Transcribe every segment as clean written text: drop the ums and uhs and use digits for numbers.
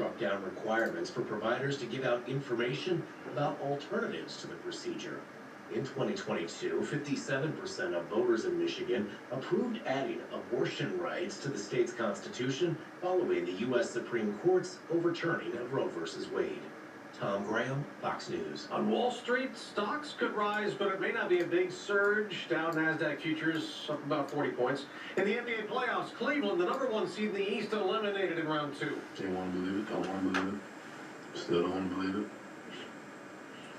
struck down requirements for providers to give out information about alternatives to the procedure. In 2022, 57% of voters in Michigan approved adding abortion rights to the state's constitution following the U.S. Supreme Court's overturning of Roe v. Wade. Tom Graham, Fox News. On Wall Street, stocks could rise, but it may not be a big surge. Dow, NASDAQ futures up about 40 points. In the NBA playoffs, Cleveland, the #1 seed in the East, eliminated in round 2. They want to believe it, don't want to believe it. Still don't want to believe it.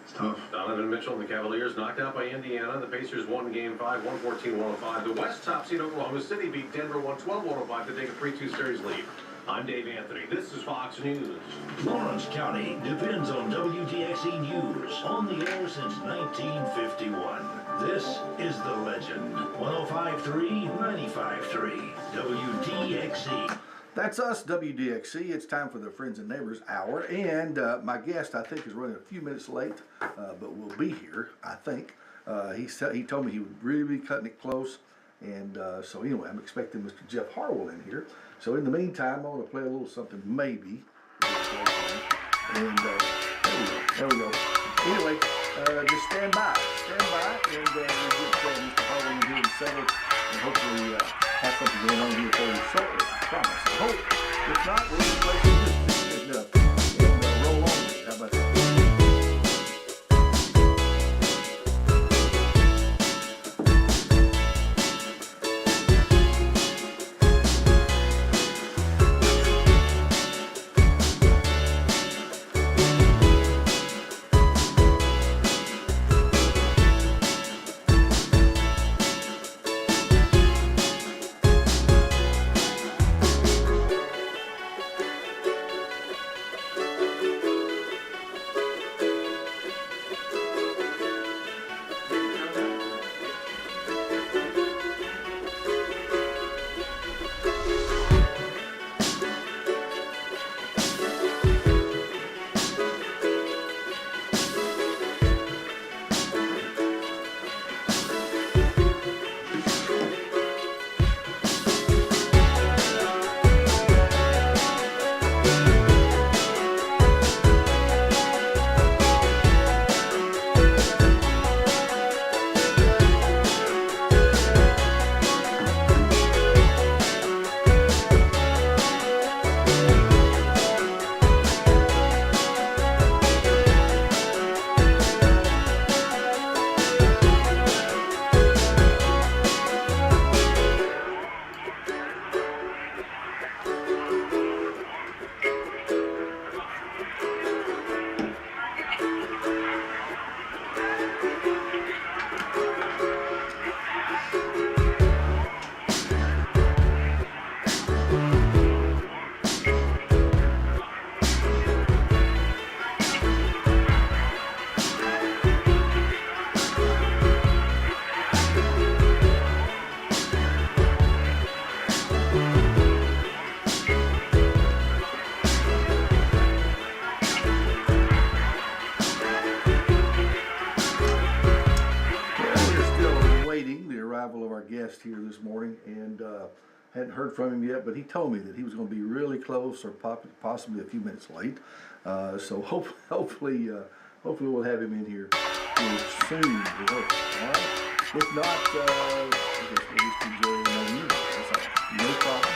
It's tough. Donovan Mitchell and the Cavaliers knocked out by Indiana. The Pacers won Game 5, 114-105. The West top seed Oklahoma City beat Denver 112-105 to take a 3-2 series lead. I'm Dave Anthony. This is Fox News. Lawrence County depends on WDXE News, on the air since 1951. This is The Legend. 105.3, 95.3, WDXE. That's us, WDXE. It's time for the Friends and Neighbors Hour, and my guest, I think, is running a few minutes late, but will be here, I think. He told me he would really be cutting it close, and so anyway, I'm expecting Mr. Jeff Harwell in here. So in the meantime, I'm going to play a little something, maybe. And there we go. Anyway, just stand by, and we'll get Mr. Harwell in here and settled, and hopefully have something going on here for you shortly. I promise. I hope. If not, we'll just play some music and roll on. How about that? Here this morning, and hadn't heard from him yet, but he told me that he was going to be really close, or possibly a few minutes late. So hopefully we'll have him in here soon. All right. If not, I guess we'll just enjoy the music. That's all. No problem.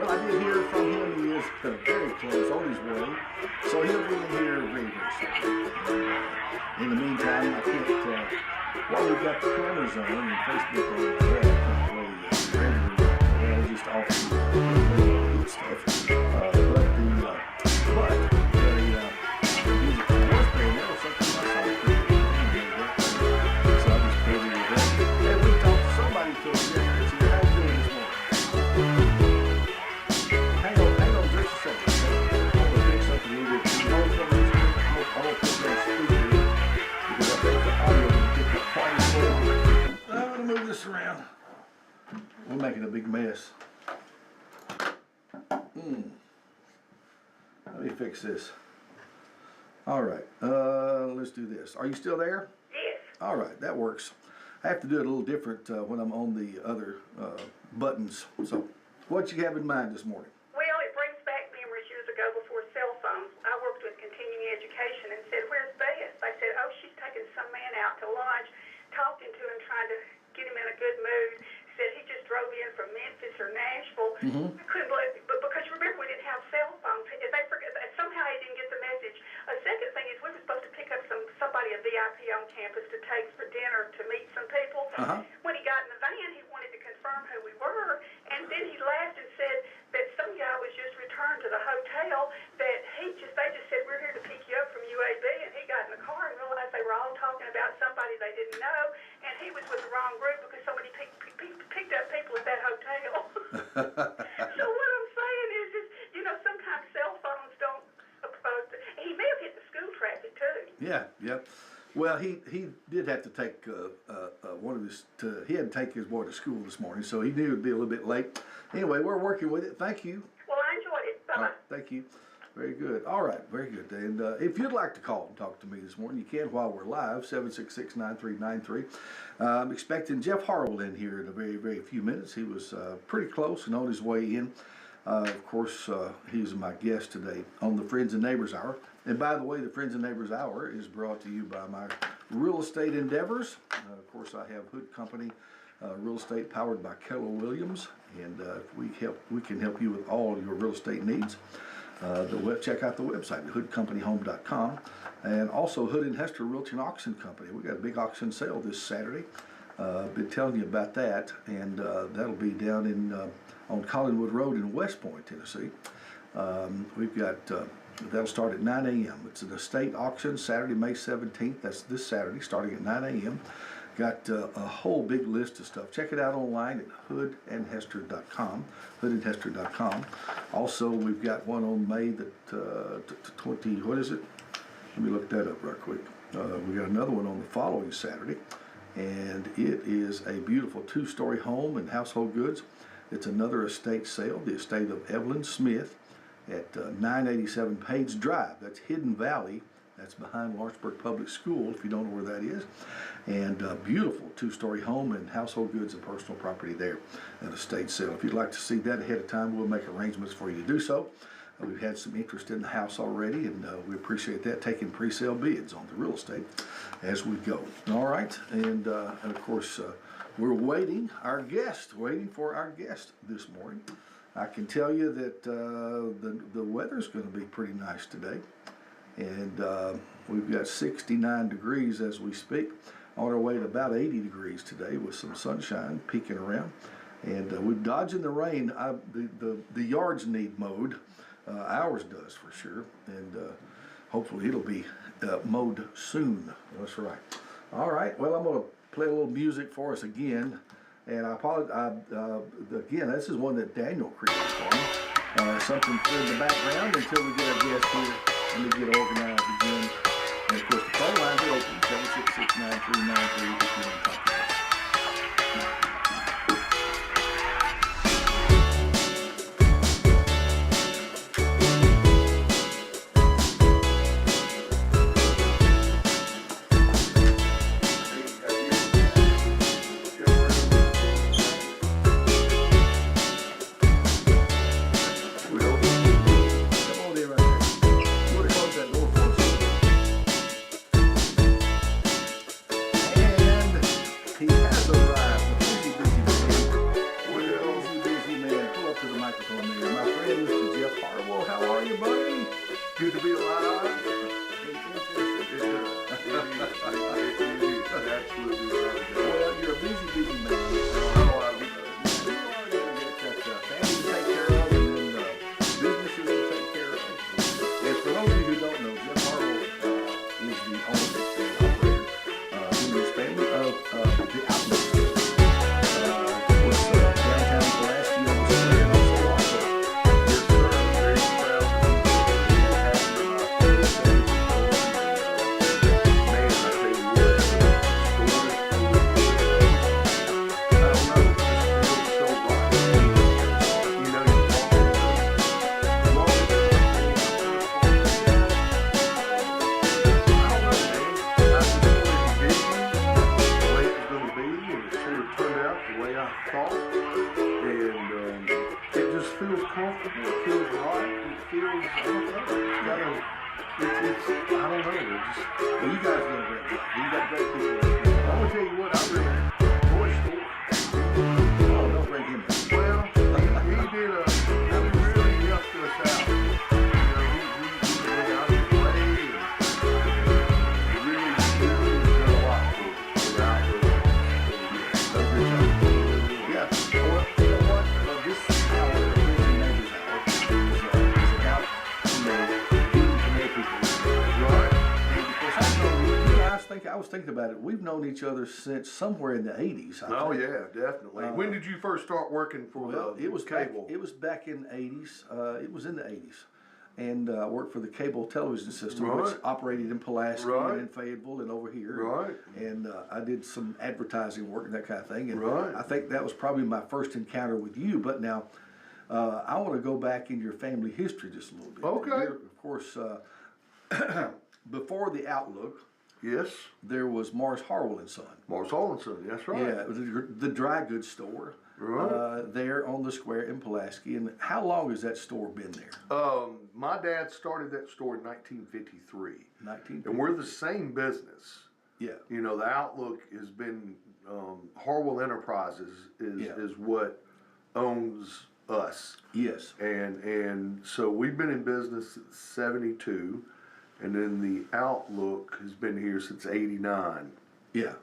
Well, I did hear from him. He is very close, on his way. So he'll be in here very, very soon. In the meantime, I can't, while we've got the cameras on and Facebook on the web, I can't play regular, just off the good stuff. But the music was playing there was something else I was pretty good. So I just played it with that. And we talked to somebody to us yesterday. See, how you doing this morning? Hang on just a second. I want to fix something a little bit. I want to put that speaker because I think the audio will get the party going. I'm going to move this around. We're making a big mess. Let me fix this. All right, let's do this. Are you still there? Yes. All right, that works. I have to do it a little different when I'm on the other buttons. So, what you have in mind this morning? Well, it brings back memories years ago before cell phones. I worked with continuing education and said, "Where's Beth?" They said, "Oh, she's taking some man out to lunch, talking to him, trying to get him in a good mood." Said he just drove in from Memphis or Nashville. I couldn't believe it, but because remember we didn't have cell phones. If they forget, somehow he didn't get the message. A second thing is we were supposed to pick up somebody, a VIP on campus to take for dinner to meet some people. When he got in the van, he wanted to confirm who we were, and then he laughed and said that some guy was just returned to the hotel. That they just said, "We're here to pick you up from UAB," and he got in the car and realized they were all talking about somebody they didn't know, and he was with the wrong group because somebody picked up people at that hotel. So what I'm saying is, sometimes cell phones don't. He may have hit the school traffic too. Yeah. Well, he did have to take he had to take his boy to school this morning, so he knew it would be a little bit late. Anyway, we're working with it. Thank you. Well, I enjoyed it. Bye-bye. Thank you. Very good. All right, very good. And if you'd like to call and talk to me this morning, you can while we're live, 766-9393. I'm expecting Jeff Harwell in here in a very, very few minutes. He was pretty close and on his way in. Of course, he's my guest today on the Friends and Neighbors Hour. And by the way, the Friends and Neighbors Hour is brought to you by my real estate endeavors. Of course, I have Hood Company Real Estate powered by Keller Williams, and we can help you with all your real estate needs. Check out the website, hoodcompanyhome.com, and also Hood and Hester Realty and Auction Company. We got a big auction sale this Saturday. Been telling you about that, and that'll be down in on Collinwood Road in West Point, Tennessee. We've got that'll start at 9 a.m. It's an estate auction Saturday, May 17th. That's this Saturday, starting at 9 a.m. Got a whole big list of stuff. Check it out online at hoodandhester.com, hoodandhester.com. Also, we've got one on May the 20, what is it? Let me look that up right quick. We got another one on the following Saturday, and it is a beautiful two-story home and household goods. It's another estate sale, the estate of Evelyn Smith at 987 Page Drive. That's Hidden Valley. That's behind Lawrenceburg Public School, if you don't know where that is. And a beautiful two-story home and household goods and personal property there at a estate sale. If you'd like to see that ahead of time, we'll make arrangements for you to do so. We've had some interest in the house already, and we appreciate that, taking pre-sale bids on the real estate as we go. All right, and of course, we're waiting for our guest this morning. I can tell you that the weather's going to be pretty nice today. And we've got 69 degrees as we speak, on our way to about 80 degrees today with some sunshine peeking around. And we're dodging the rain. The yards need mowed. Ours does for sure. And hopefully it'll be mowed soon. That's right. All right, well, I'm going to play a little music for us again. And I apologize, again, this is one that Daniel created for me. Something in the background until we get our guest here. Let me get organized again. And of course, the phone lines are open, 766-9393 if you want to talk to us. Microphone there. friend, Mr. Jeff Harwell. How are you, buddy? Good to be alive. Absolutely right. Well, you're a busy man. You are gonna get that family to take care of and then businesses to take care of. And for those of you who don't know, Jeff Harwell is the owner and operator in this family of the Outlet Store. Of course, downtown Pulaski on the square and also Harwell. Yes, sir. I'm very proud to be having man, I tell you what, the store I don't know, it just feels so right. You know, you walk in the I don't know, man. I just sort of envisioned the way it was going to be, and it sort of turned out the way I thought. And it just feels comfortable. It feels right. It feels, I don't know. I don't know. Well, you guys did a great job. You got great people. I'm gonna tell you what, I really enjoy store. Oh, don't bring him in. Well, he did he really helped us out. You know, he went out to play and he really did a lot for the outdoors. Yeah. Well, you know what? This hour, the Friends and Neighbors Hour, is about, getting to know people. Right. And because I know, you know, I was thinking about it. We've known each other since somewhere in the 80s. I Oh think. yeah, definitely. When did you first start working for Well, the it was cable? It was back in the 80s. It was in the 80s. And I worked for the cable television system, which Right. operated in Pulaski Right. and in Fayetteville and over here. Right. And I did some advertising work and that kind of thing. And Right. I think that was probably my first encounter with you. But now, I want to go back in your family history just a little bit. Okay. You're, of course, before the Outlook, Yes, there was Morris Harwell and Son. Morris Hollinson. That's right. Yeah, it was the dry goods store. Right. There on the square in Pulaski. And how long has that store been there? My dad started that store in 1953. 1950. And we're the same business. Yeah. You know, the outlook has been, Harwell Enterprises is what owns us. Yes. And so we've been in business since 72, and then the outlook has been here since 89. Yeah.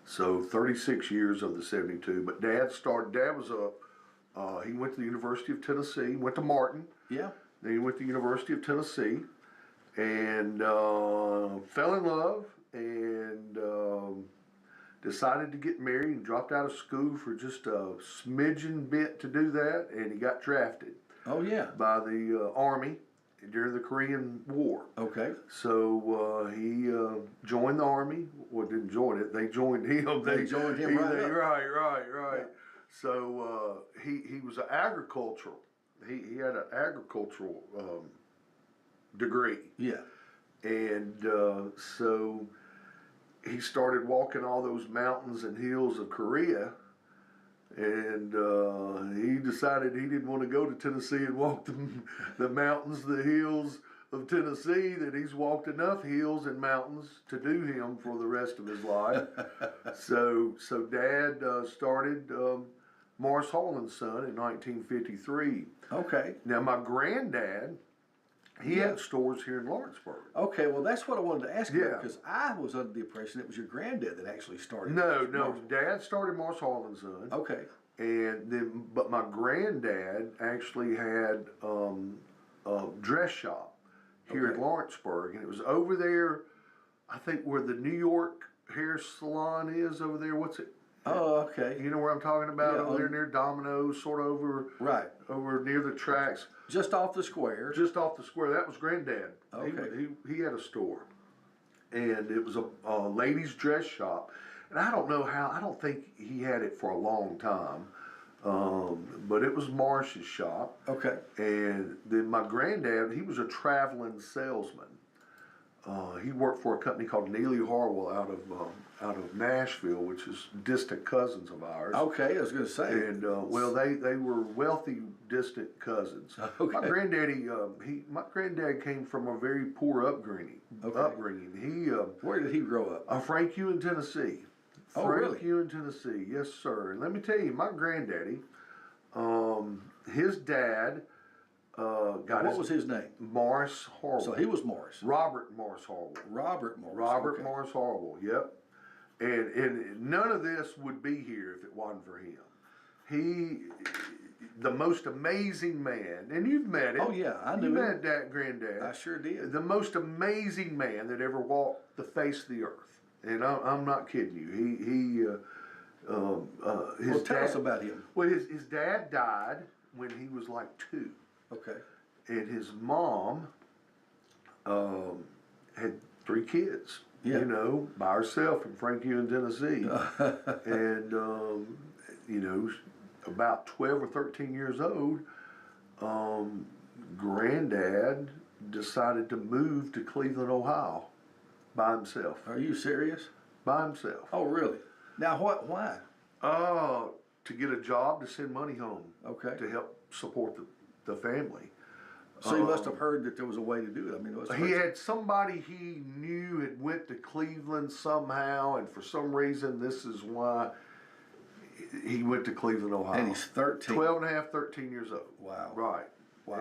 So 36 years of the 72. But Dad was he went to the University of Tennessee, went to Martin. Yeah. Then he went to the University of Tennessee and fell in love and decided to get married and dropped out of school for just a smidgen bit to do that, and he got drafted Oh yeah. by the Army during the Korean War. Okay. So he joined the Army. Well, didn't join it. They joined him. They joined him right up. Right. So he was an agricultural. He had an agricultural degree. Yeah. And so he started walking all those mountains and hills of Korea. And he decided he didn't want to go to Tennessee and walk the mountains, the hills of Tennessee, that he's walked enough hills and mountains to do him for the rest of his life. So Dad started Morris Hall & Son in 1953. Okay. Now my granddad, he had stores here in Lawrenceburg. Okay. Well, that's what I wanted to ask you Yeah. because I was under the impression it was your granddad that actually started. No, Dad started Morris Hall & Son. Okay. And then, but my granddad actually had a dress shop here Okay. at Lawrenceburg, and it was over there, I think where the New York hair salon is over there. What's it? Oh, okay. You know where I'm talking about? Yeah, Over there near Domino's, sort of over Right. near the tracks, Just off the square. just off the square. That was Granddad. Okay. He had a store, and it was a ladies' dress shop. And I don't know how. I don't think he had it for a long time, but it was Morris's shop. Okay. And then my granddad, he was a traveling salesman. He worked for a company called Neely Harwell out of Nashville, which is distant cousins of ours. Okay. I was going to say. And well, they were wealthy, distant cousins. Okay. My granddad came from a very poor upbringing. Okay. He Where did he grow up? Frank Ewan, Tennessee. Oh, Frank really? Ewan, Tennessee. Yes, sir. And let me tell you, my granddaddy, his dad got What was his name? Morris Harwell. So he was Morris. Robert Morris Harwell. Robert Morris. Robert okay. Morris Harwell, yep. And none of this would be here if it wasn't for him. The most amazing man, and you've met him. Oh yeah, I knew You him. met that granddad. I sure did. The most amazing man that ever walked the face of the earth. And I'm not kidding you. His Well, tell dad, us about him. Well, his dad died when he was like 2. Okay. And his mom had 3 kids, Yeah. you know, by herself in Franklin, Tennessee. And, you know, about 12 or 13 years old, Granddad decided to move to Cleveland, Ohio by himself. Are you serious? By himself. Oh, really? Now, why? To get a job to send money home. Okay. To help support the family. So he must have heard that there was a way to do it. I mean, it was He had somebody he knew had went to Cleveland somehow, and for some reason, this is why he went to Cleveland, Ohio. And he's 13. 12 and a half, 13 years old. Wow. Right. Wow.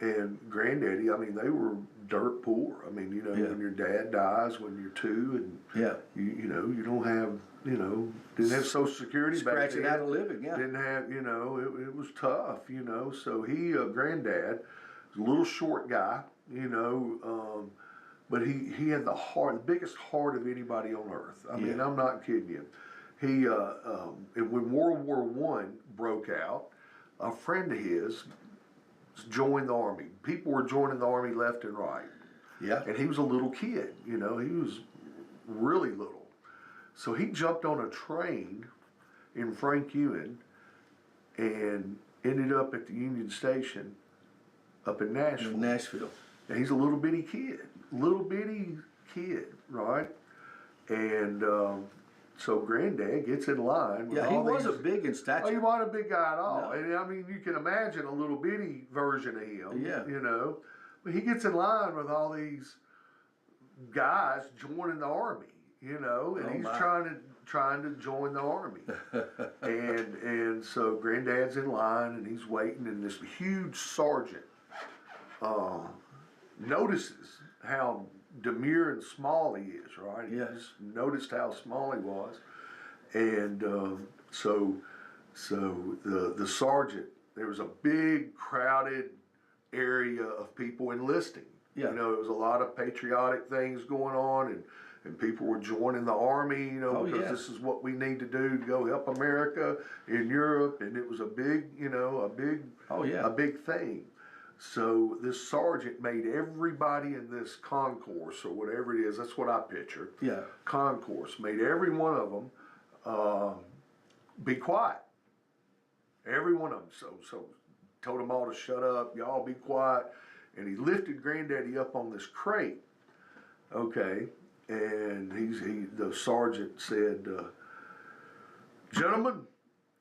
And Granddaddy, I mean, they were dirt poor. I mean, you know, Yeah. when your dad dies when you're 2, and Yeah. you know, you don't have, you know, didn't have Social Security back then. Scratching out a living, yeah. Didn't have, you know, it was tough, you know. So he, Granddad, was a little short guy, you know, but he had the biggest heart of anybody on earth. I mean, Yeah. I'm not kidding you. He, and when World War I broke out, a friend of his joined the army. People were joining the army left and right. Yeah. And he was a little kid, you know, he was really little. So he jumped on a train in Franklin and ended up at the Union Station up in Nashville. In Nashville. And he's a little bitty kid, right? And so Granddad gets in line with Yeah, he all wasn't these. big in Oh, stature. he wasn't a big guy at all. No. And I mean, you can imagine a little bitty version of him. Yeah. You know, but he gets in line with all these guys joining the army. You know, and Oh, he's my. trying to join the army. and so Granddad's in line and he's waiting, and this huge sergeant notices how demure and small he is, right? He Yeah. just noticed how small he was. And so the sergeant, there was a big crowded area of people enlisting. Yeah. You know, there was a lot of patriotic things going on, and people were joining the army, you know, Oh, because yeah. this is what we need to do to go help America in Europe. And it was a big, you know, Oh, yeah. a big thing. So this sergeant made everybody in this concourse, or whatever it is, that's what I picture. Yeah. Concourse, made every one of them be quiet. Every one of them. So told them all to shut up, y'all be quiet. And he lifted Granddaddy up on this crate. Okay. And the sergeant said, gentlemen,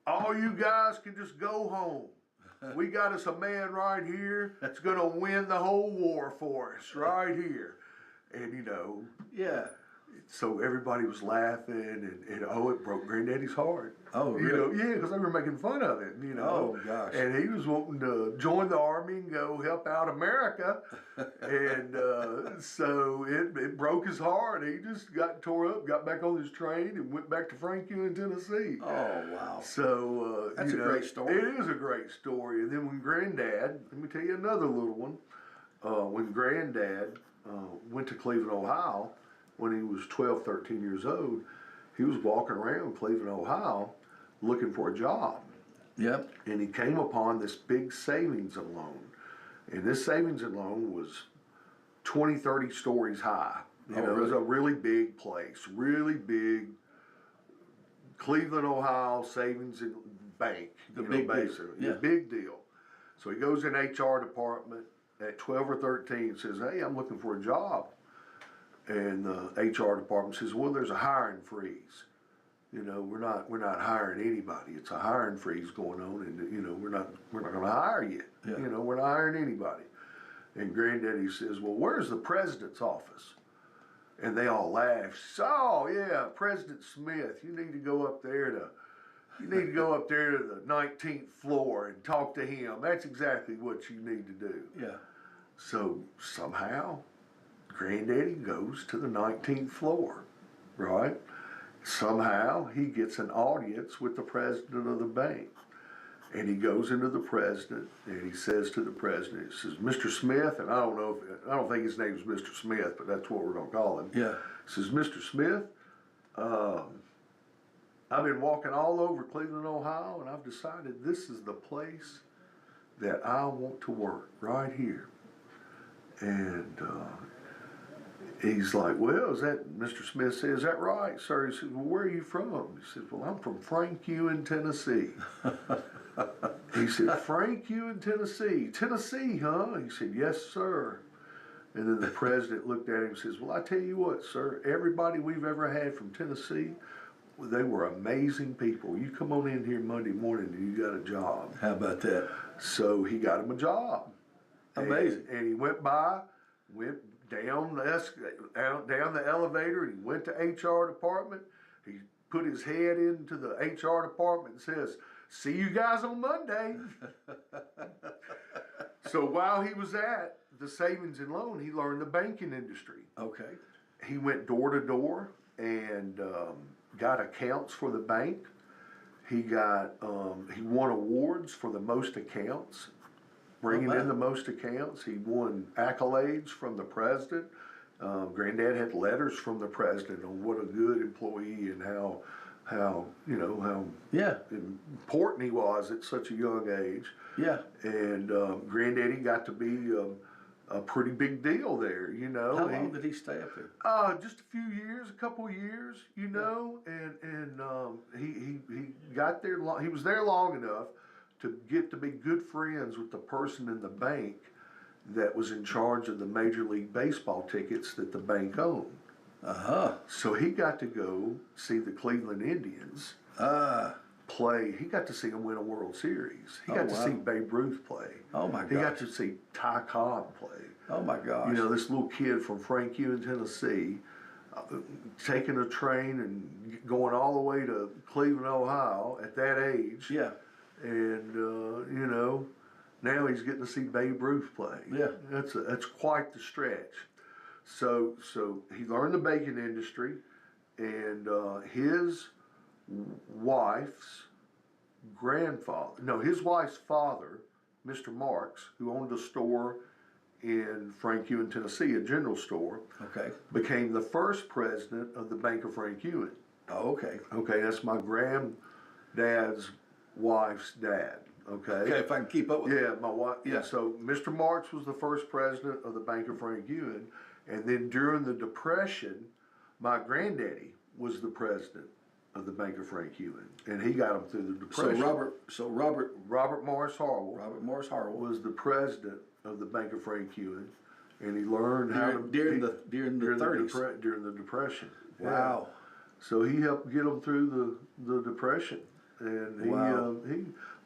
all you guys can just go home. We got us a man right here that's gonna win the whole war for us, right here. And you know, Yeah. so everybody was laughing, and it broke Granddaddy's heart. Oh, You really? know, yeah, because they were making fun of it, you know. Oh, gosh. And he was wanting to join the army and go help out America. And so it broke his heart. He just got tore up, got back on his train, and went back to Franklin, Tennessee. Oh, wow. So, That's you a know, great story. It is a great story. And then when Granddad, let me tell you another little one. When Granddad went to Cleveland, Ohio, when he was 12, 13 years old, he was walking around Cleveland, Ohio, looking for a job. Yep. And he came upon this big savings and loan. And this savings and loan was 20, 30 stories high. You know, it was a really big place, really big Cleveland, Ohio savings and bank. Big deal. Basically. Yeah. Big deal. So he goes in HR department at 12 or 13 and says, hey, I'm looking for a job. And the HR department says, well, there's a hiring freeze. You know, we're not hiring anybody. It's a hiring freeze going on, and you know, we're not going to hire you. Yeah. You know, we're not hiring anybody. And Granddaddy says, well, where's the president's office? And they all laugh. Oh yeah, President Smith. You need to go up there to You need to go up there to the 19th floor and talk to him. That's exactly what you need to do. Yeah. So somehow, Granddaddy goes to the 19th floor, right? Somehow he gets an audience with the president of the bank. And he goes into the president and he says to the president, he says, Mr. Smith, and I don't think his name is Mr. Smith, but that's what we're gonna call him. Yeah. He says, Mr. Smith, I've been walking all over Cleveland, Ohio, and I've decided this is the place that I want to work, right here. And he's like, well, Mr. Smith says, is that right, sir? He says, well, where are you from? He says, well, I'm from Franklin, Tennessee. He said, Franklin, Tennessee. Tennessee, huh? He said, yes, sir. And then the president looked at him and says, well, I tell you what, sir, everybody we've ever had from Tennessee, they were amazing people. You come on in here Monday morning and you got a job. How about that? So he got him a job. Amazing. And he went down the elevator, and he went to HR department. He put his head into the HR department and says, see you guys on Monday. So while he was at the savings and loan, he learned the banking industry. Okay. He went door to door and got accounts for the bank. He won awards for the most accounts, bringing in the most accounts. He won accolades from the president. Granddad had letters from the president on what a good employee and how important he was at such a young age. Yeah. And Granddaddy got to be a pretty big deal there, you know. How long did he stay up there? Just a few years, a couple of years, you know, and he got there. He was there long enough to get to be good friends with the person in the bank that was in charge of the Major League Baseball tickets that the bank owned. So he got to go see the Cleveland Indians play. He got to see them win a World Series. He got to see Babe Ruth play. Oh my gosh. He got to see Ty Cobb play. Oh my gosh. You know, this little kid from Franklin, Tennessee, taking a train and going all the way to Cleveland, Ohio at that age. Yeah. And, you know, now he's getting to see Babe Ruth play. Yeah. That's quite the stretch. So he learned the banking industry, and his wife's father, Mr. Marks, who owned a store in Franklin, Tennessee, a general store, okay, became the first president of the Bank of Franklin. Oh, okay. Okay, that's my granddad's wife's dad. Okay. Okay, if I can keep up with Yeah, my wife. Yeah, so Mr. Marks was the first president of the Bank of Franklin, and then during the Depression, my granddaddy was the president of the Bank of Franklin, and he got him through the Depression. Robert Morris Harwell. Robert Morris Harwell was the president of the Bank of Franklin, and he learned during the 30s. During the Depression. Wow. Yeah. So he helped get them through the Depression, and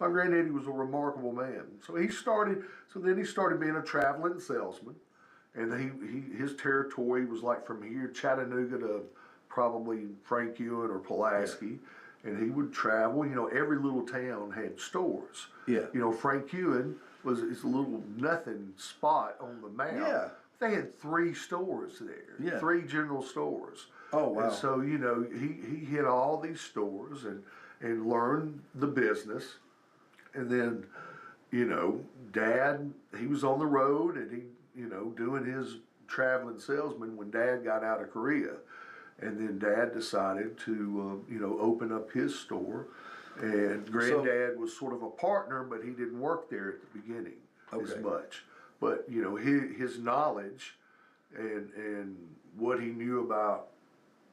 my granddaddy was a remarkable man. So then he started being a traveling salesman, and his territory was like from here, Chattanooga, to probably Franklin or Pulaski, and he would travel. You know, every little town had stores. Yeah. You know, Franklin is a little nothing spot on the map. Yeah. They had 3 stores there. Yeah. 3 general stores. Oh wow. And so, you know, he hit all these stores and learned the business. And then, you know, Dad, he was on the road and he, you know, doing his traveling salesman when Dad got out of Korea. And then Dad decided to, you know, open up his store. And Granddad was sort of a partner, but he didn't work there at the beginning as much. But, you know, his knowledge and what he knew about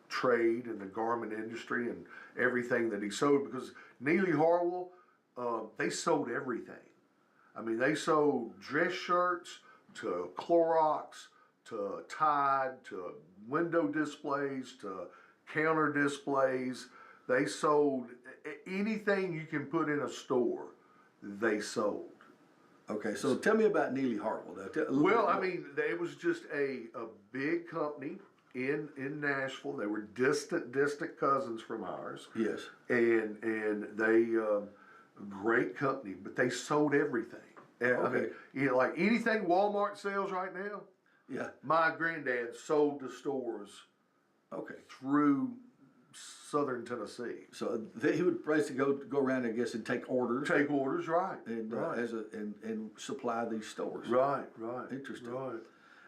trade and the garment industry and everything that he sold, because Neely Harwell, they sold everything. I mean, they sold dress shirts to Clorox, to Tide, to window displays, to counter displays. They sold anything you can put in a store, they sold. Okay, so tell me about Neely Harwell. Well, I mean, it was just a big company. in Nashville. They were distant cousins from ours. Yes. And they great company, but they sold everything. I mean, you know, like anything Walmart sells right now. Yeah. My granddad sold to stores. Okay. Through Southern Tennessee. So he would basically go around, I guess, and take orders. Take orders, right? And right. And supply these stores. Right. Interesting. Right.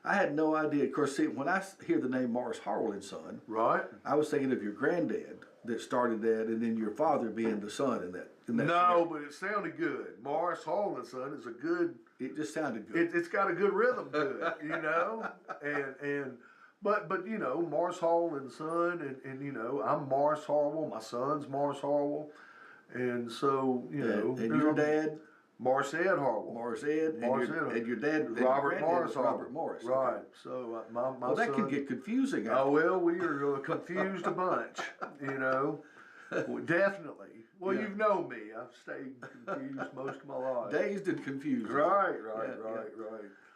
I had no idea. Of course, see, when I hear the name Morris Harwell and Son, Right. I was thinking of your granddad that started that, and then your father being the son in that. No, but it sounded good. Morris Harwell and Son is a good. It just sounded good. It's got a good rhythm to it, you know, But you know, Morris Harwell and Son, and you know, I'm Morris Harwell. My son's Morris Harwell, and so you know, and your dad, Morris Ed Harwell. Morris Ed, and your dad, Robert Morris. Robert Morris. Right. Okay. So my Well, that son, can get confusing. Oh well, we are confused a bunch, you know. Well, definitely. Well, Yeah. you've known me. I've stayed confused most of my life. Dazed and confused. Right.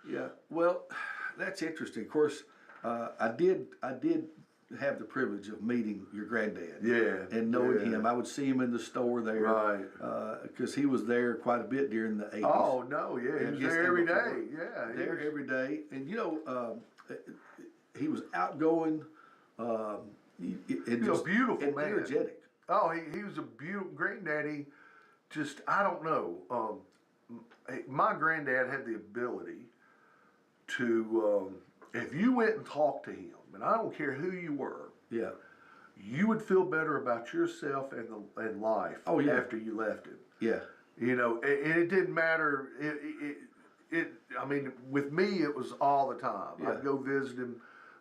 Yeah. Well, that's interesting. Of course, I did have the privilege of meeting your granddad. Yeah. And knowing him, I would see him in the store there. Right. Because he was there quite a bit during the 80s. Oh no, yeah, he And was just there every before. day. Yeah, There every day, and you know, he was outgoing. He was a beautiful and man. energetic. Oh, he was a beautiful granddaddy. Just I don't know. My granddad had the ability to, if you went and talked to him, and I don't care who you were, Yeah. you would feel better about yourself and life. Oh, yeah. After you left him. Yeah. You know, and it didn't matter. I mean, with me, it was all the time. Yeah. I'd go visit him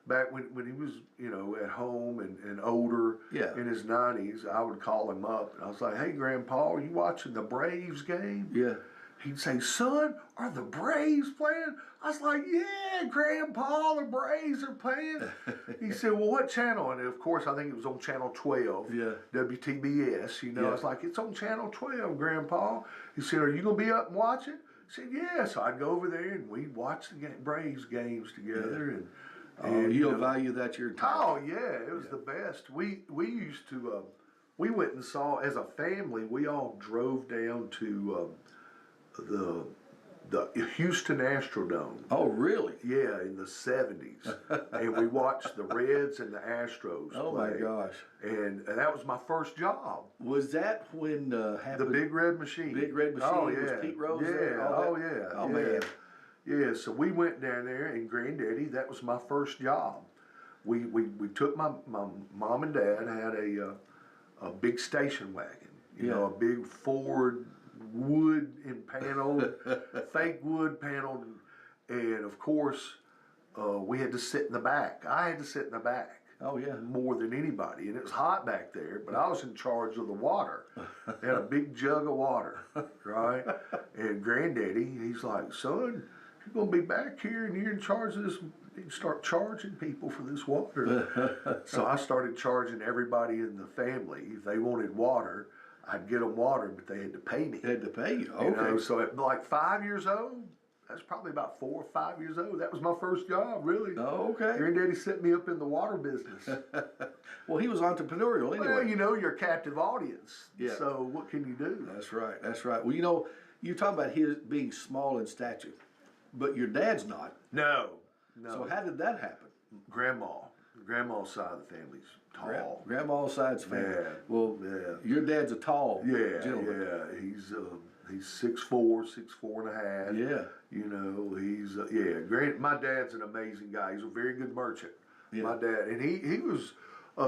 back when he was, you know, at home and older. Yeah. In his 90s, I would call him up and I was like, "Hey, Grandpa, are you watching the Braves game?" Yeah. He'd say, "Son, are the Braves playing?" I was like, "Yeah, Grandpa, the Braves are playing." He said, "Well, what channel?" And of course, I think it was on channel 12. Yeah. WTBS, you know. Yeah. I was like, "It's on channel 12, Grandpa." He said, "Are you going to be up and watch it?" I said, "Yeah." So I'd go over there and we'd watch the Braves games together. And You'll you know, value that your time. oh, yeah, it was the best. We used to, we went and saw, as a family, we all drove down to the Houston Astrodome. Oh, really? Yeah, in the 70s. And we watched the Reds and the Astros Oh play. my gosh! And that was my first job. Was that when The happened? Big Red Machine. Big Red Machine. Oh, Was yeah. Pete Rose yeah. there? All Oh, that? yeah. Oh, yeah. man. Yeah, so we went down there, and Granddaddy, that was my first job. We took my mom and dad had a big station wagon, you know, a big Ford wood paneled, fake wood paneled, and of course we had to sit in the back. I had to sit in the back. Oh yeah. More than anybody, and it was hot back there. But I was in charge of the water. They had a big jug of water, right? And Granddaddy, he's like, "Son, you're gonna be back here, and you're in charge of this. You start charging people for this water." So I started charging everybody in the family if they wanted water. I'd get them water, but they had to pay me. They had to pay you. Okay. You know, so at like 5 years old, that's probably about 4 or 5 years old. That was my first job, really. Oh, okay. Granddaddy set me up in the water business. Well, he was entrepreneurial anyway. Well, you know, you're a captive audience. Yeah. So what can you do? That's right. That's right. Well, you know, you're talking about his being small in stature, but your dad's not. No. So how did that happen? Grandma's side of the family's tall. Grandma's side's family. Yeah. Well, Yeah. your dad's a tall Yeah, gentleman. yeah. He's 6'4", 6'4" and a half. Yeah. You know, he's my dad's an amazing guy. He's a very good merchant. Yeah. My dad, and he was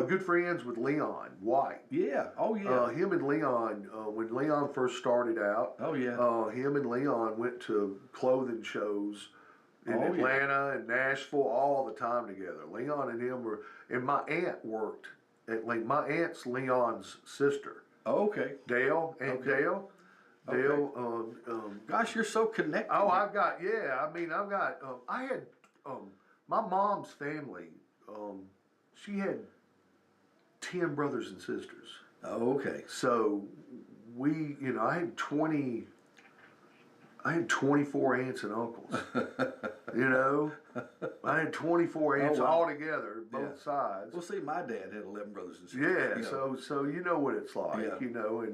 good friends with Leon White. Yeah. Oh yeah. Him and Leon, when Leon first started out, Oh, yeah. him and Leon went to clothing shows in Oh, yeah. Atlanta and Nashville all the time together. Leon and him were, and my aunt worked at my aunt's Leon's sister, Oh, okay. Dale, Aunt Okay. Dale. Okay. Dale, Gosh, you're so connected. oh, I've got, I had, my mom's family, she had 10 brothers and sisters. Oh, okay. So I had 20, I had 24 aunts and uncles. You know, I had 24 aunts wow. all together, both Yeah. sides. Well, see, my dad had 11 brothers and sisters. Yeah, you know. so you know what it's like, Yeah. you know,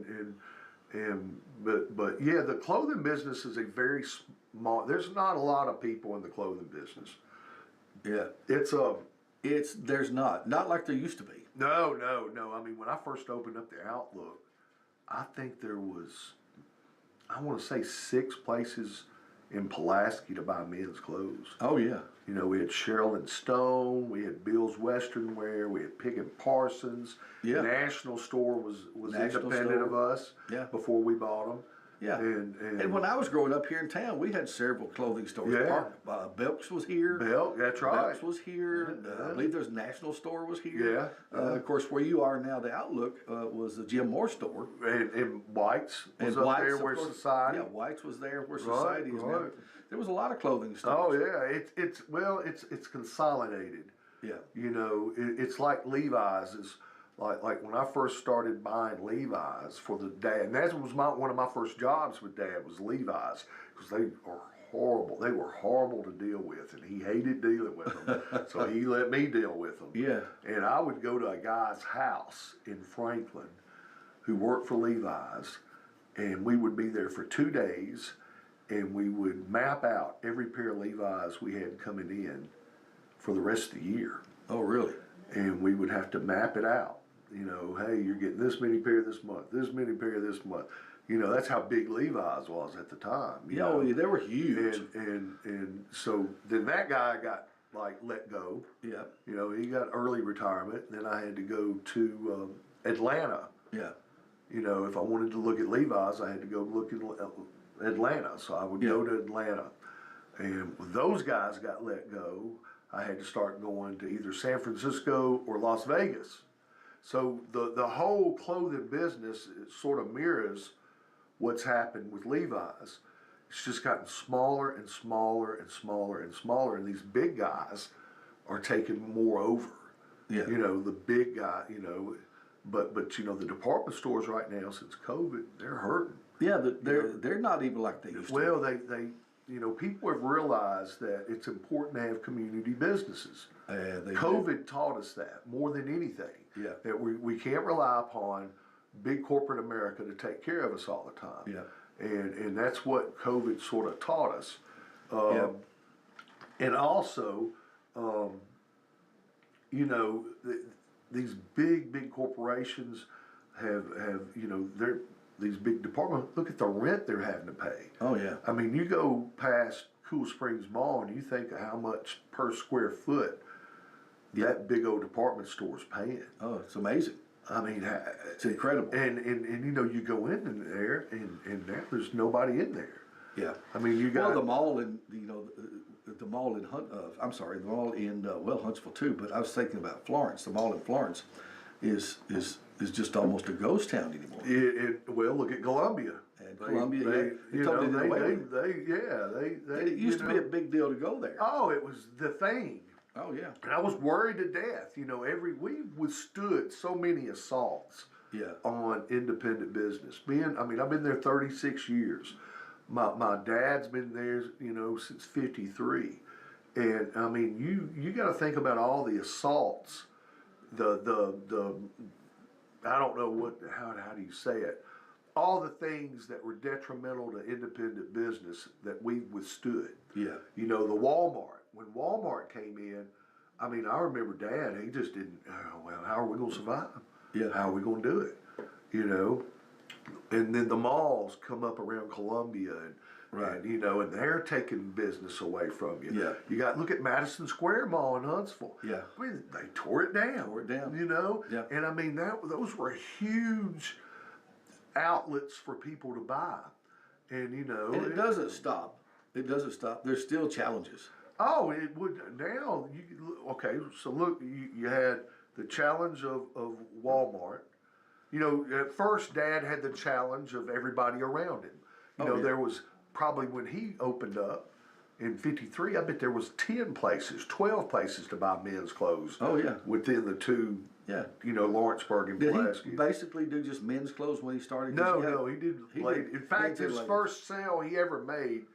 but yeah, the clothing business is a very small. There's not a lot of people in the clothing business. Yeah. There's not like there used to be. No. I mean, when I first opened up the Outlook, I think there was, I want to say 6 places in Pulaski to buy men's clothes. Oh yeah. You know, we had Sherrill and Stone, we had Bill's Western Wear, we had Pick and Parsons. Yeah. National Store was National independent Store. of us. Yeah. Before we bought them. Yeah. And when I was growing up here in town, we had several clothing stores. Yeah. Belk's was here. Belk, that's right. Belk's was here. Yeah. I believe there's National Store was here. Yeah. Of course, where you are now, the Outlook was the Jim Moore store. And White's was And up White's, there of where course. Society. Yeah, White's was there where Right, Society is now. right. There was a lot of clothing Oh stores. yeah, it's consolidated. Yeah. You know, it's like Levi's is like when I first started buying Levi's for the dad, and that was one of my first jobs with Dad was Levi's because they are horrible. They were horrible to deal with, and he hated dealing with them. So he let me deal with them. Yeah. And I would go to a guy's house in Franklin who worked for Levi's, and we would be there for 2 days, and we would map out every pair of Levi's we had coming in for the rest of the year. Oh, really? And we would have to map it out. You know, hey, you're getting this many pair this month, this many pair this month. You know, that's how big Levi's was at the time. You know? They were huge. And so then that guy got like let go. Yeah. You know, he got early retirement. Then I had to go to Atlanta. Yeah. You know, if I wanted to look at Levi's, I had to go look in Atlanta. So I would go to Atlanta. And when those guys got let go, I had to start going to either San Francisco or Las Vegas. So the whole clothing business sort of mirrors what's happened with Levi's. It's just gotten smaller and smaller and smaller and smaller, and these big guys are taking more over. Yeah. You know, the big guy, you know, but you know, the department stores right now since COVID, they're hurting. Yeah, they're not even like they used to. Well, they you know, people have realized that it's important to have community businesses. COVID taught us that more than anything. Yeah. That we can't rely upon big corporate America to take care of us all the time. Yeah. And that's what COVID sort of taught us. Yeah. And also, you know, these big corporations have you know, these big departments, look at the rent they're having to pay. Oh yeah. I mean, you go past Cool Springs Mall and you think of how much per square foot that big old department store's paying. Oh, it's amazing. I mean, It's incredible. And you know, you go in there and there's nobody in there. Yeah. I mean, you got the mall in the mall in the mall in Huntsville too. But I was thinking about Florence. The mall in Florence is just almost a ghost town anymore. Well, look at Columbia. And Columbia, it used to be a big deal to go there. Oh, it was the thing. Oh yeah. And I was worried to death. You know, we withstood so many assaults. Yeah. On independent business. I've been there 36 years. My dad's been there, you know, since 53. And I mean, you got to think about all the assaults, the I don't know how do you say it? All the things that were detrimental to independent business that we withstood. Yeah. You know, the Walmart. When Walmart came in, I mean, I remember Dad, he just didn't, well, how are we going to survive? Yeah. How are we going to do it? You know? And then the malls come up around Columbia and you know, and they're taking business away from you. Yeah. You look at Madison Square Mall in Huntsville. Yeah. I mean, they tore it down. You know? Yeah. And I mean, those were huge outlets for people to buy. And you know. And it doesn't stop. It doesn't stop. There's still challenges. Oh, it would now. Okay, so look, you had the challenge of Walmart. You know, at first, Dad had the challenge of everybody around him. You know, there was probably when he opened up, in 53, I bet there was 10 places, 12 places to buy men's clothes. Oh, yeah. Within the two, Yeah. Lawrenceburg and Did Pulaski. he basically do just men's clothes when he started? No, he did. He lady. did In fact, men's his and first sale he ever made,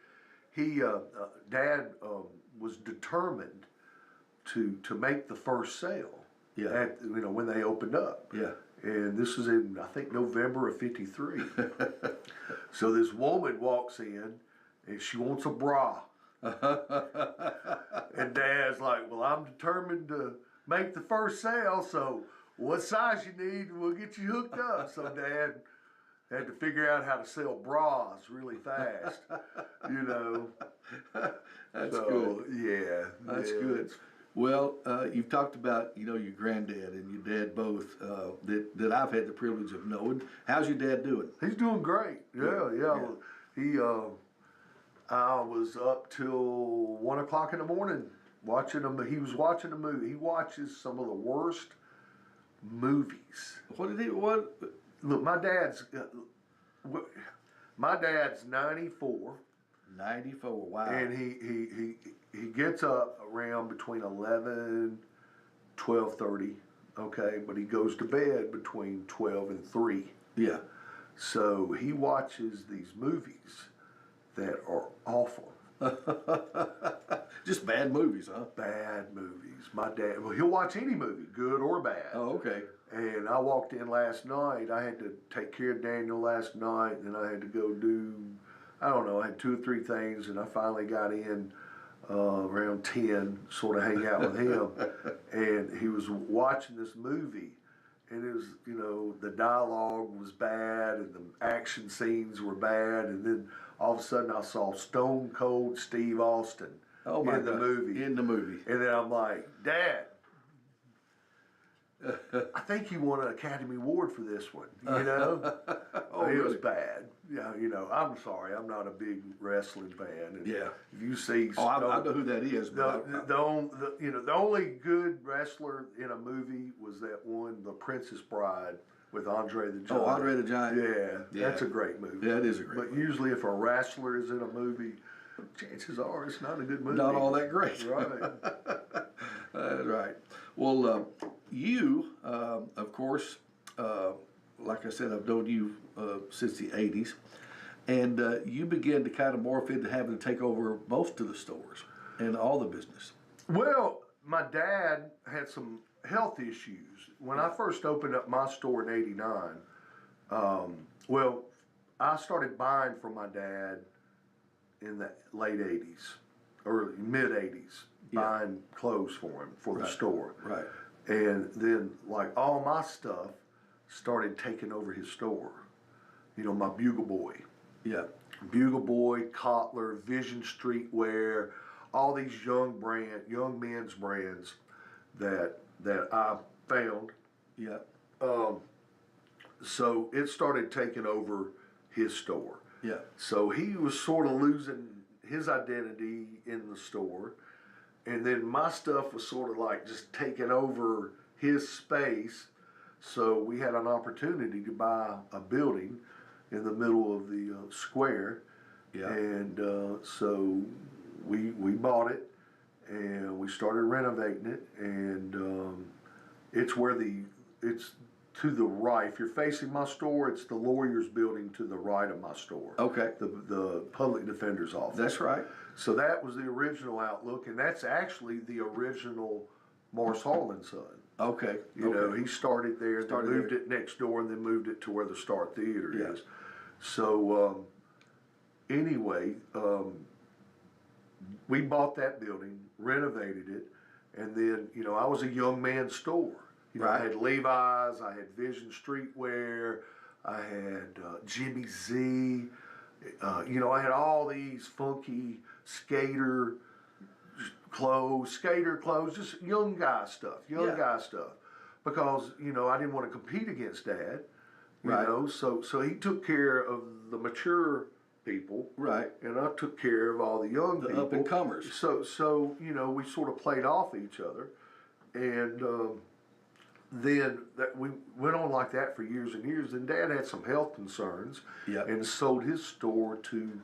Dad was determined to make the first sale. Yeah. At, when they opened up. Yeah. And this was in, I think, November of 53. So this woman walks in and she wants a bra. And Dad's like, well, I'm determined to make the first sale, so what size you need, we'll get you hooked up. So Dad had to figure out how to sell bras really fast, That's so, good. Yeah. That's yeah, good. Well, you've talked about, your granddad and your dad both, that I've had the privilege of knowing. How's your dad doing? He's doing great. Yeah. He, I was up till 1 o'clock in the morning watching him. He was watching a movie. He watches some of the worst movies. Look, my dad's 94. 94, wow. And he gets up around between 11, 12:30, okay? But he goes to bed between 12 and 3. Yeah. So he watches these movies that are awful. Just bad movies, huh? Bad movies. My dad, well, he'll watch any movie, good or bad. Oh, okay. And I walked in last night. I had to take care of Daniel last night, and I had to go do, I don't know, I had 2 or 3 things, and I finally got in around 10, sort of hang out with him. And he was watching this movie, and it was, the dialogue was bad, and the action scenes were bad, and then all of a sudden I saw Stone Cold Steve Austin in the movie. In the movie. And then I'm like, Dad, I think you won an Academy Award for this one, Oh, it was really? bad. Yeah, I'm sorry, I'm not a big wrestling fan. And Yeah. if you see, Oh, I know who that is. the only good wrestler in a movie was that one, The Princess Bride, with Andre the Giant. Oh, Andre the Giant. Yeah, that's a great movie. Yeah, it is a great But usually, if a wrestler is in a movie, chances are it's not a good movie. Not all that great. Right. That's right. Well, you, of course, like I said, I've known you since the 80s, and you began to kind of morph into having to take over most of the stores and all the business. Well, my dad had some health issues. When I first opened up my store in '89, I started buying from my dad in the late '80s, early mid '80s, buying clothes for him for the store. Right. And then, like, all my stuff started taking over his store. My Bugle Boy. Yeah. Bugle Boy, Kotler, Vision Streetwear, all these young men's brands that I found. Yeah. So it started taking over his store. Yeah. So he was sort of losing his identity in the store. And then my stuff was sort of like just taking over his space. So we had an opportunity to buy a building in the middle of the square. Yeah. And so we bought it and we started renovating it. And it's to the right. If you're facing my store, it's the lawyer's building to the right of my store. Okay. The public defender's office. That's right. So that was the original outlook, and that's actually the original Morris Hall and Son. Okay. He started there, then moved it next door, and then moved it to where the Star Theater is. So anyway, we bought that building, renovated it, and then I was a young man's store. I had Levi's, I had Vision Streetwear, I had Jimmy Z. I had all these funky skater clothes, just young guy stuff, because I didn't want to compete against Dad, so he took care of the mature people, right, and I took care of all the young people, up and comers. So we sort of played off each other, and then we went on like that for years and years. Then Dad had some health concerns, and sold his store to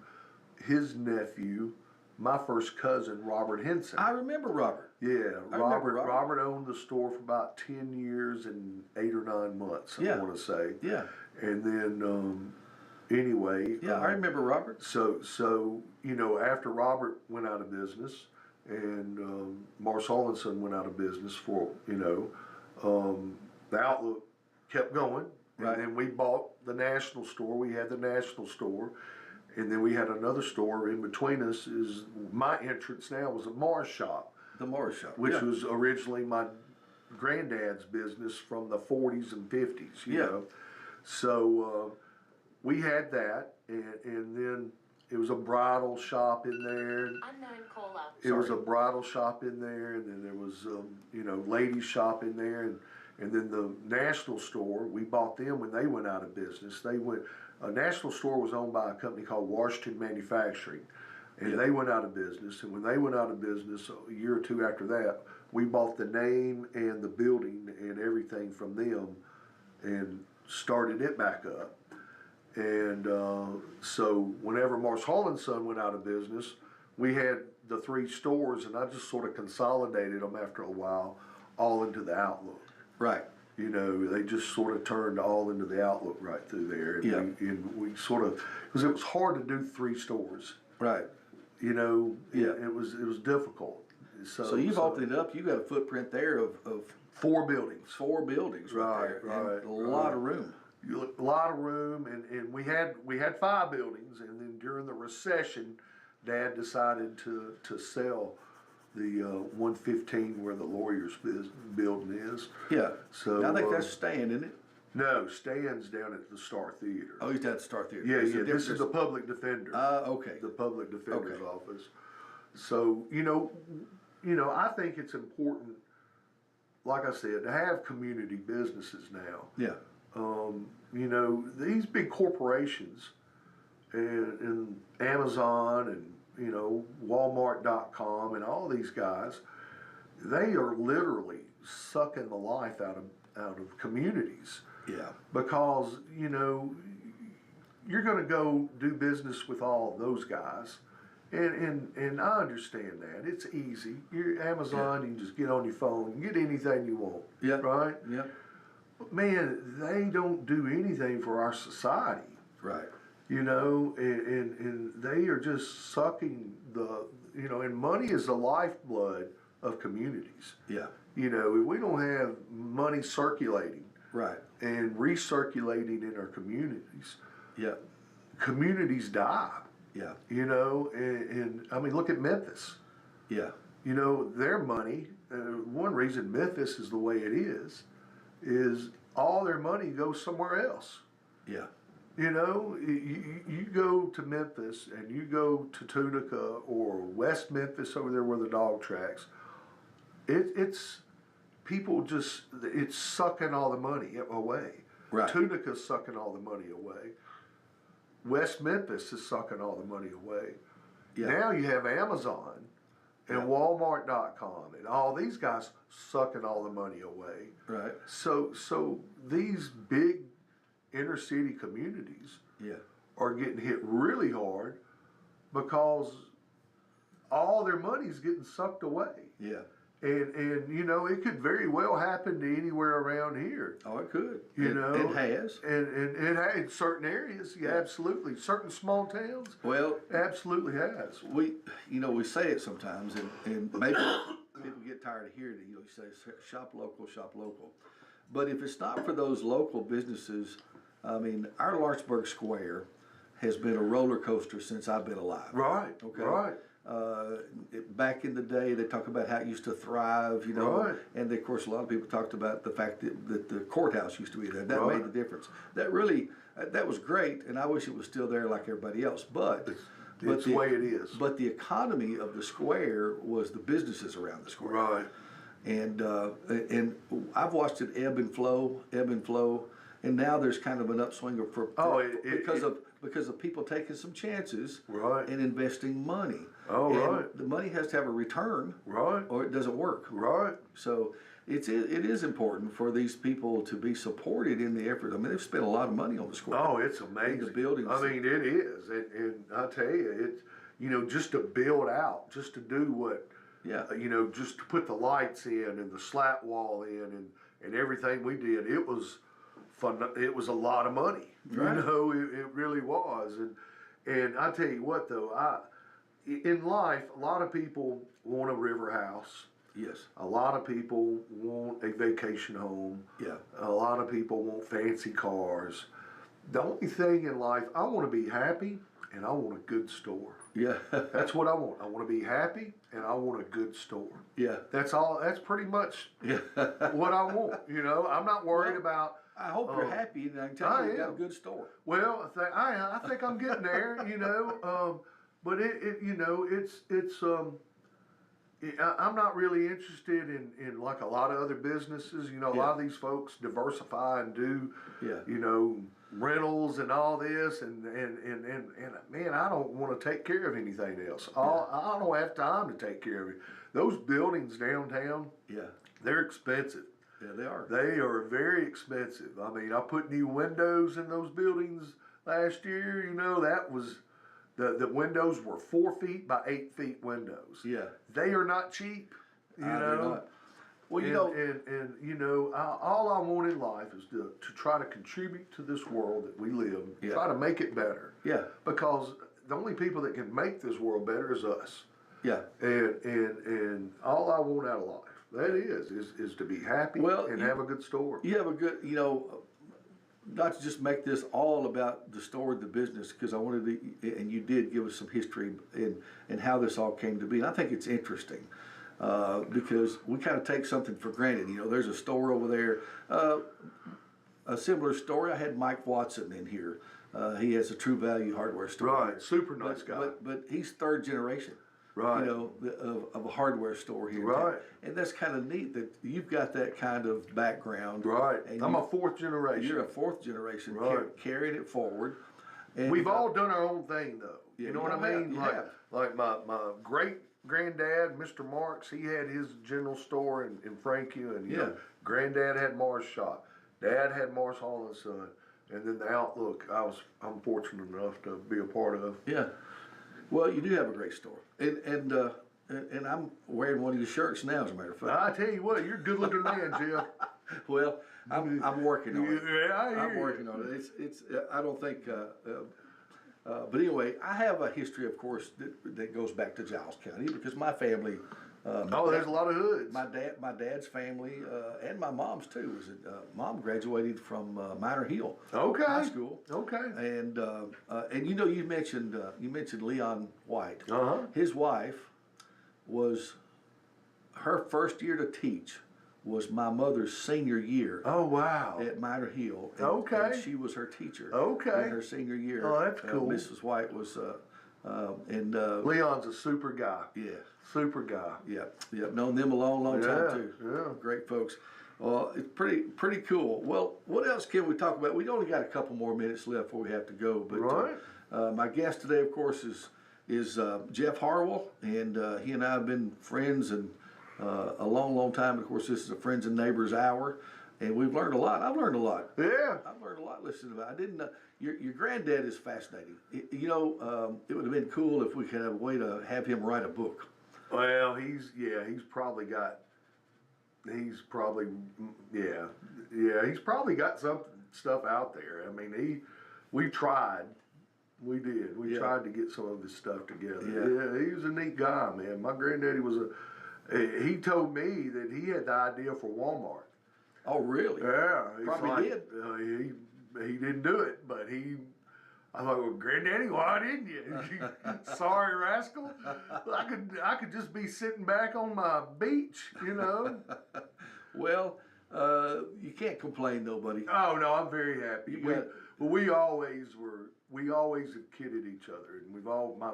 his nephew, my first cousin, Robert Henson. I remember Robert. Yeah, I remember Robert. Robert owned the store for about 10 years and 8 or 9 months, I want to say. Yeah. And then, anyway. Yeah, I remember Robert. So, you know, after Robert went out of business and Marsalinson went out of business for, you know, the Outlook kept going. Right. And then we bought the national store. We had the national store. And then we had another store in between us. Is my entrance now was a Mars shop. The Morris shop. Which was originally my granddad's business from the 40s and 50s, you know. So we had that, and then it was a bridal shop in there. Unknown caller. It was a bridal shop in there, and then there was, you know, ladies shop in there, and then the national store, we bought them when they went out of business. A national store was owned by a company called Washington Manufacturing, and they went out of business. And when they went out of business, a year or two after that, we bought the name and the building and everything from them and started it back up. And so whenever Marshall & Son went out of business, we had the 3 stores, and I just sort of consolidated them after a while all into the Outlook. Right. You know, they just sort of turned all into the Outlook right through there. And we sort of, because it was hard to do 3 stores. Right. You know, it was difficult. So you've opened it up. You've got a footprint there of 4 buildings. 4 buildings right there. Right. And a lot of room. A lot of room, and we had 5 buildings, and then during the recession, Dad decided to sell the 115 where the lawyer's building is. Yeah. So I think that's Stan, isn't it? No, Stan's down at the Star Theater. Oh, he's down at the Star Theater. Yeah. This is the public defender. Okay. The public defender's office. So you know, I think it's important, like I said, to have community businesses now. Yeah. You know, these big corporations and Amazon and, you know, Walmart.com and all these guys, they are literally sucking the life out of communities. Yeah. Because, you know, you're going to go do business with all those guys. And I understand that. It's easy. You're Amazon, you can just get on your phone and get anything you want. Yeah. Right? Yeah. But man, they don't do anything for our society. Right. You know, and they are just sucking you know, and money is the lifeblood of communities. Yeah. You know, if we don't have money circulating. Right. And recirculating in our communities. Yeah. Communities die. Yeah. You know, and I mean, look at Memphis. Yeah. You know, their money, one reason Memphis is the way it is all their money goes somewhere else. Yeah. You know, you go to Memphis and you go to Tunica or West Memphis over there where the dog tracks. It's people just, it's sucking all the money away. Right. Tunica's sucking all the money away. West Memphis is sucking all the money away. Yeah. Now you have Amazon and Walmart.com and all these guys sucking all the money away. Right. So these big inner city communities are getting hit really hard because all their money's getting sucked away. Yeah. And you know, it could very well happen to anywhere around here. Oh, it could. You know, it has. And it has in certain areas, absolutely. Certain small towns, well, absolutely has. We say it sometimes, and maybe people get tired of hearing it. You say shop local, shop local. But if it's not for those local businesses, I mean, our Lawrenceburg Square has been a roller coaster since I've been alive. Right. Okay. Right. Back in the day, they talk about how it used to thrive, you know, Right. and of course a lot of people talked about the fact that the courthouse used to be there. That Right. made the difference. That was great, and I wish it was still there like everybody else. But It's the way it is. But the economy of the square was the businesses around the square. Right. And I've watched it ebb and flow, and now there's kind of an upswing because of people taking some chances and investing money. Oh, and right. The money has to have a return, Right. or it doesn't work. Right. So it is important for these people to be supported in the effort. I mean, they've spent a lot of money on the square. Oh, it's amazing. The buildings. I mean, it is, and I tell you, you know, just to build out, just to do what, Yeah. you know, just to put the lights in and the slat wall in and everything we did. It was fun. It was a lot of money. Right. You know, it really was. And I tell you what, though, in life, a lot of people want a river house. Yes. A lot of people want a vacation home. Yeah. A lot of people want fancy cars. The only thing in life, I want to be happy and I want a good store. Yeah. That's what I want. I want to be happy and I want a good store. Yeah. That's all. That's pretty much Yeah. what I want. You know, I'm not worried about. I hope you're happy, and I can tell you got a good store. Well, I think I'm getting there. You know, but you know, I'm not really interested in like a lot of other businesses. You know, a lot of these folks diversify and do, you know, rentals and all this, and man, I don't want to take care of anything else. I don't have time to take care of it. Those buildings downtown, they're expensive. Yeah, they are. They are very expensive. I mean, I put new windows in those buildings last year. You know, that was. The windows were 4 feet by 8 feet windows. Yeah. They are not cheap, you know. They're not. Well, you and you know, all I want in life is to try to contribute to this world that we live in, try to make it better. Yeah. Because the only people that can make this world better is us. Yeah. And all I want out of life, that is to be happy and have a good store. You have a good, you know, not to just make this all about the store, the business, because I wanted to, and you did give us some history and how this all came to be. And I think it's interesting because we kind of take something for granted. You know, there's a store over there. A similar story, I had Mike Watson in here. He has a True Value hardware store. Right, super nice guy. But he's third generation. Right. You know, of a hardware store here. Right. And that's kind of neat that you've got that kind of background. Right. And I'm a fourth generation. You're a fourth generation, carrying it forward. And we've all done our own thing, though. You know what I mean? Like my great granddad, Mr. Marks, he had his general store in Frankie, and you know, granddad had Mars Shop, Dad had Mars Hall and Son, and then the Outlook. I'm fortunate enough to be a part of. Yeah. Well, you do have a great store, and I'm wearing one of your shirts now, as a matter of fact. I tell you what, you're a good-looking man, Jeff. Well, I'm working on it. Yeah, I'm working on it. It's I don't think. But anyway, I have a history, of course, that goes back to Giles County because my family. There's a lot of hoods. My dad's family, and my mom's too. Mom graduated from Minor Hill High School. Okay. And you know, you mentioned Leon White. His wife was her first year to teach was my mother's senior year. Oh wow! At Minor Hill. And she was her teacher. Okay. In her senior year. Oh, that's cool. Mrs. White was. Leon's a super guy. Yeah. Super guy. Yep. Known them a long time too. Yeah. Great folks. Well, it's pretty cool. Well, what else can we talk about? We only got a couple more minutes left before we have to go. But my guest today, of course, is Jeff Harwell, and he and I have been friends and a long time. Of course, this is a Friends and Neighbors Hour, and we've learned a lot. I've learned a lot. Yeah. I've learned a lot listening to it. I didn't know. Your granddad is fascinating. It would have been cool if we could have a way to have him write a book. Well, he's probably got some stuff out there. I mean, we tried. We did. We tried to get some of his stuff together. Yeah, he was a neat guy, man. My granddaddy he told me that he had the idea for Walmart. Oh, really? Yeah. Probably did. He didn't do it, but I thought, well, Granddaddy, why didn't you? Sorry, rascal. I could just be sitting back on my beach, you know. Well, you can't complain, nobody. Oh no, I'm very happy. We always have kidded each other, and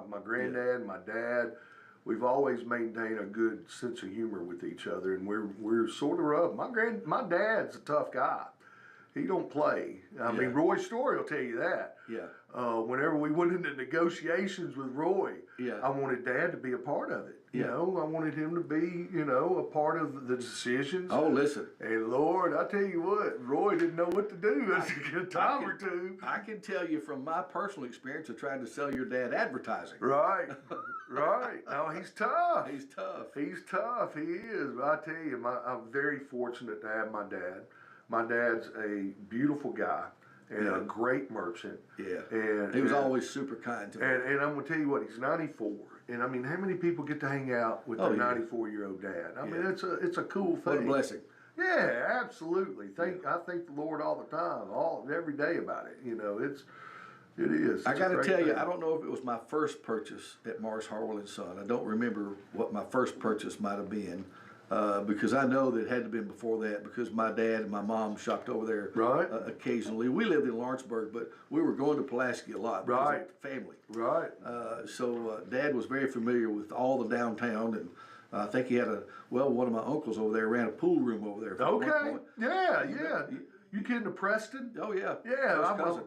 my granddad and my dad, we've always maintained a good sense of humor with each other, and we're sort of rough. My dad's a tough guy. He don't play. I mean, Roy Story will tell you that. Yeah. whenever we went into negotiations with Roy, Yeah. I wanted Dad to be a part of it. You Yeah. know, I wanted him to be, you know, a part of the decisions. Oh, listen. And Lord, I tell you what, Roy didn't know what to do a time or two. I can tell you from my personal experience of trying to sell your dad advertising. Right, right. No, he's tough. He's tough. He's tough. He is. But I tell you, I'm very fortunate to have my dad. My dad's a beautiful guy and Yeah. a great merchant. Yeah. And He was always super kind to me. And I'm gonna tell you what, he's 94. And I mean, how many people get to hang out with Oh, their yeah. 94-year-old dad? I mean, Yeah. it's a cool thing. What a blessing. Yeah, absolutely. I thank the Lord all the time, every day about it. You know, it is. I It's a got to great tell you, thing. I don't know if it was my first purchase at Mars, Harwell and Son. I don't remember what my first purchase might have been, because I know that it had to have been before that, because my dad and my mom shopped over there Right. Occasionally. We lived in Lawrenceburg, but we were going to Pulaski a lot because Right. of family. Right. So Dad was very familiar with all the downtown, and I think he had one of my uncles over there ran a pool room over there. at one Okay. point. Yeah. You kidding to Preston? Oh yeah. Yeah, First I cousin.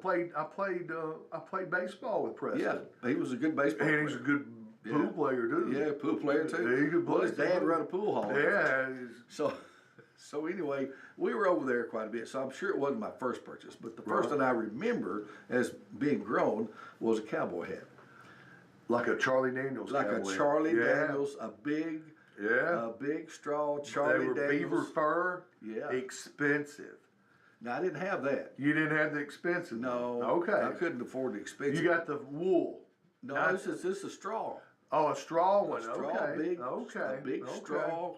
played baseball with Preston. Yeah, he was a good baseball player. And he's a good pool Yeah. player too. Yeah, pool player too. Yeah, he could Well, play his dad too. ran a pool hall. Yeah. So anyway, we were over there quite a bit. So I'm sure it wasn't my first purchase, but the first that I remember as being grown was a cowboy hat, Like a Charlie Daniels. like cowboy. a Charlie Yeah. Daniels, a big straw Charlie They were Daniels. beaver fur. Yeah. Expensive. Now I didn't have that. You didn't have the expensive. No. Okay. I couldn't afford the expensive. You got the wool. no. not- This is a straw. Oh, a straw one. Straw, okay. big, Okay. a big Okay. straw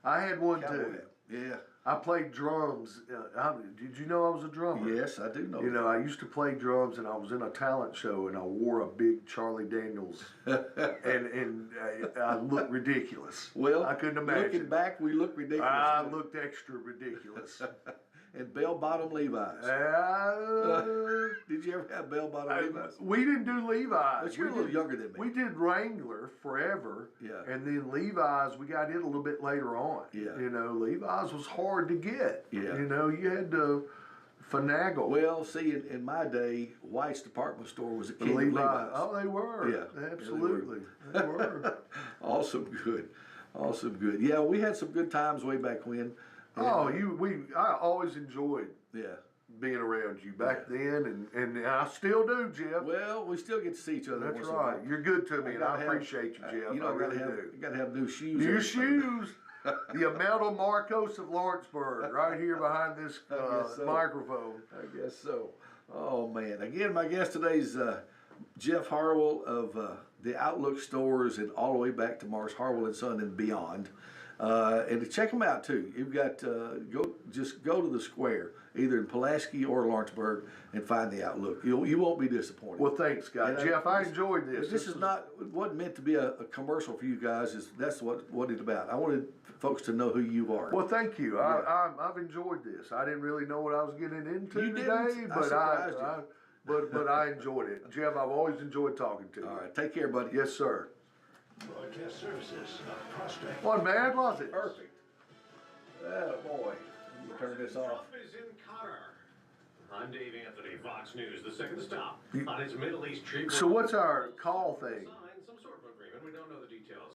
I had one cowboy too. hat. Yeah. I played drums. Did you know I was a drummer? Yes, I do know. You know, I used to play drums, and I was in a talent show, and I wore a big Charlie Daniels, and I looked ridiculous. Well, I couldn't looking imagine. back, we look ridiculous. I looked extra ridiculous. And bell-bottom Levi's. Did you ever have bell-bottom Levi's? We didn't do Levi's. But you're We a little did- younger than me. We did Wrangler forever. Yeah. And then Levi's, we got it a little bit later on. Yeah. You know, Levi's was hard to get. Yeah. You know, you had to finagle. Well, see, in my day, White's department store was a The king of Levi's. Levi's. Oh, they were. Yeah. Absolutely. They were. Awesome good. Awesome good. Yeah, we had some good times way back when. Oh, I always enjoyed Yeah. being around you back then, and I still do, Jeff. Well, we still get to see each other. That's once in a right. while. You're good to me, and gotta I have- appreciate you, Jeff. You know, I really you gotta have new shoes. New every time. shoes. The Imelda Marcos of Lawrenceburg, right here behind this I guess so. microphone. I guess so. Oh man! Again, my guest today is Jeff Harwell of the Outlook stores and all the way back to Mars Harwell and Son and beyond. And to check them out too. You've got just go to the square, either in Pulaski or Lawrenceburg, and find the Outlook. You won't be disappointed. Well, thanks, guys. And, Jeff, I enjoyed this. This is not it wasn't meant to be a commercial for you guys. That's what it's about. I wanted folks to know who you are. Well, thank you. I've enjoyed this. I didn't really know what I was getting into You today, didn't? I but surprised you. but I enjoyed it. Jeff, I've always enjoyed talking to you. All right, take care, buddy. Yes, sir. Broadcast services of Prospect. Wasn't bad, was it? Perfect. Oh boy, let me turn this off. Trump is in Qatar. I'm Dave Anthony, Fox News. The second stop on his Middle East trip. So what's our call thing?